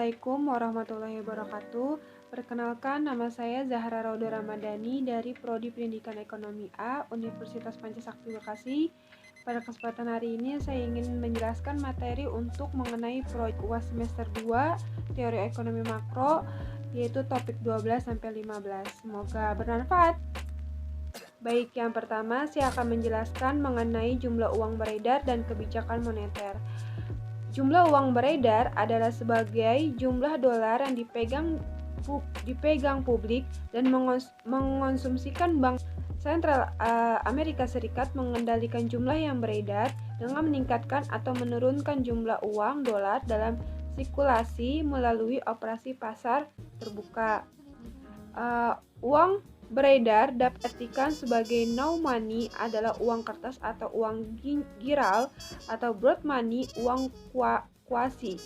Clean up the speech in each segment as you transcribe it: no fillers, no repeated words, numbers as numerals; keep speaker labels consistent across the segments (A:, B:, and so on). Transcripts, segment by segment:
A: Assalamualaikum warahmatullahi wabarakatuh. Perkenalkan, nama saya Zahra Rauda Ramadhani dari Prodi Pendidikan Ekonomi A, Universitas Pancasakti Bekasi. Pada kesempatan hari ini saya ingin menjelaskan materi untuk mengenai proyek UAS semester 2 Teori Ekonomi Makro, yaitu topik 12-15. Semoga bermanfaat. Baik, yang pertama saya akan menjelaskan mengenai jumlah uang beredar dan kebijakan moneter. Jumlah uang beredar adalah sebagai jumlah dolar yang dipegang publik dan mengonsumsikan Bank Sentral Amerika Serikat mengendalikan jumlah yang beredar dengan meningkatkan atau menurunkan jumlah uang dolar dalam sirkulasi melalui operasi pasar terbuka. Uang beredar dapat diartikan sebagai new money adalah uang kertas atau uang giral, atau broad money uang kuasi.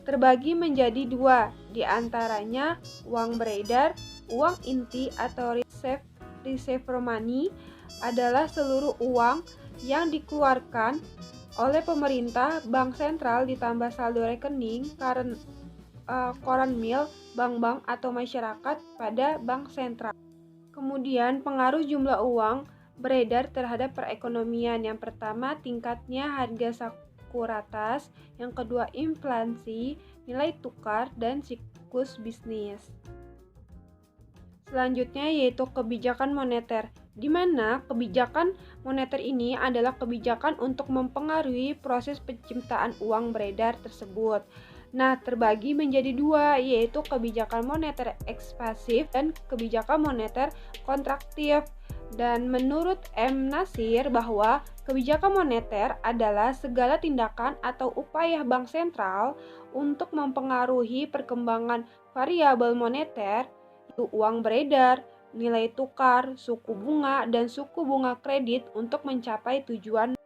A: Terbagi menjadi dua, diantaranya uang beredar. Uang inti atau reserve money adalah seluruh uang yang dikeluarkan oleh pemerintah, bank sentral ditambah saldo rekening, koran mil, bank-bank atau masyarakat pada bank sentral. Kemudian pengaruh jumlah uang beredar terhadap perekonomian. Yang pertama, tingkatnya harga sekuritas. Yang kedua, inflasi, nilai tukar, dan siklus bisnis. Selanjutnya yaitu kebijakan moneter, di mana kebijakan moneter ini adalah kebijakan untuk mempengaruhi proses penciptaan uang beredar tersebut. Nah, terbagi menjadi dua, yaitu kebijakan moneter ekspansif dan kebijakan moneter kontraktif. Dan menurut M. Nasir bahwa kebijakan moneter adalah segala tindakan atau upaya bank sentral untuk mempengaruhi perkembangan variabel moneter, yaitu uang beredar, nilai tukar, suku bunga, dan suku bunga kredit untuk mencapai tujuan.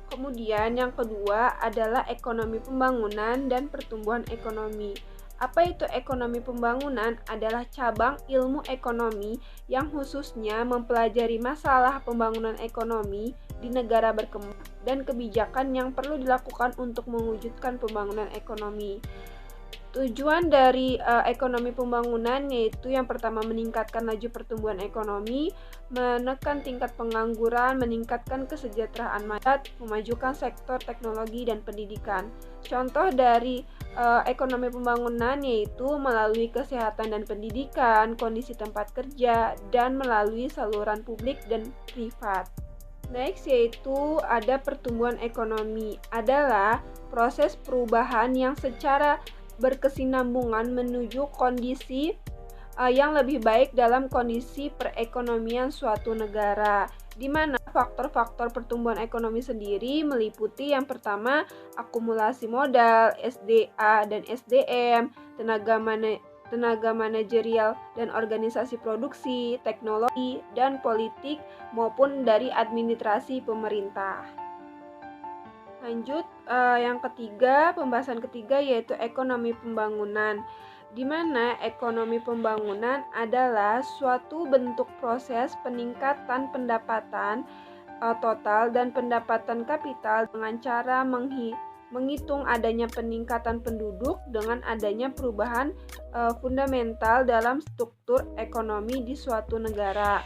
A: Kemudian yang kedua adalah ekonomi pembangunan dan pertumbuhan ekonomi. Apa itu ekonomi pembangunan? Adalah cabang ilmu ekonomi yang khususnya mempelajari masalah pembangunan ekonomi di negara berkembang dan kebijakan yang perlu dilakukan untuk mewujudkan pembangunan ekonomi. Tujuan dari ekonomi pembangunan yaitu yang pertama meningkatkan laju pertumbuhan ekonomi, menekan tingkat pengangguran, meningkatkan kesejahteraan masyarakat, memajukan sektor teknologi dan pendidikan. Contoh dari ekonomi pembangunan yaitu melalui kesehatan dan pendidikan, kondisi tempat kerja, dan melalui saluran publik dan privat. Next yaitu ada pertumbuhan ekonomi, adalah proses perubahan yang secara berkesinambungan menuju kondisi yang lebih baik dalam kondisi perekonomian suatu negara, di mana faktor-faktor pertumbuhan ekonomi sendiri meliputi yang pertama akumulasi modal, SDA dan SDM, tenaga manajerial dan organisasi produksi, teknologi dan politik maupun dari administrasi pemerintah. Lanjut, yang ketiga, pembahasan ketiga yaitu ekonomi pembangunan, di mana ekonomi pembangunan adalah suatu bentuk proses peningkatan pendapatan total dan pendapatan kapital dengan cara menghitung adanya peningkatan penduduk dengan adanya perubahan fundamental dalam struktur ekonomi di suatu negara.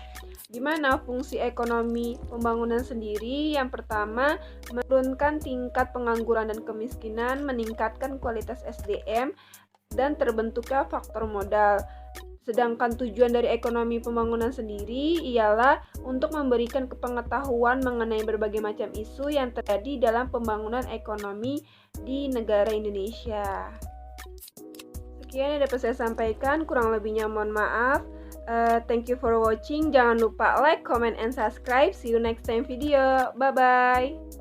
A: Di mana fungsi ekonomi pembangunan sendiri yang pertama menurunkan tingkat pengangguran dan kemiskinan, meningkatkan kualitas SDM, dan terbentuknya faktor modal. Sedangkan tujuan dari ekonomi pembangunan sendiri ialah untuk memberikan pengetahuan mengenai berbagai macam isu yang terjadi dalam pembangunan ekonomi di negara Indonesia. Sekian yang dapat saya sampaikan, kurang lebihnya mohon maaf. Thank you for watching. Jangan lupa like, comment, and subscribe. See you next time video. Bye-bye.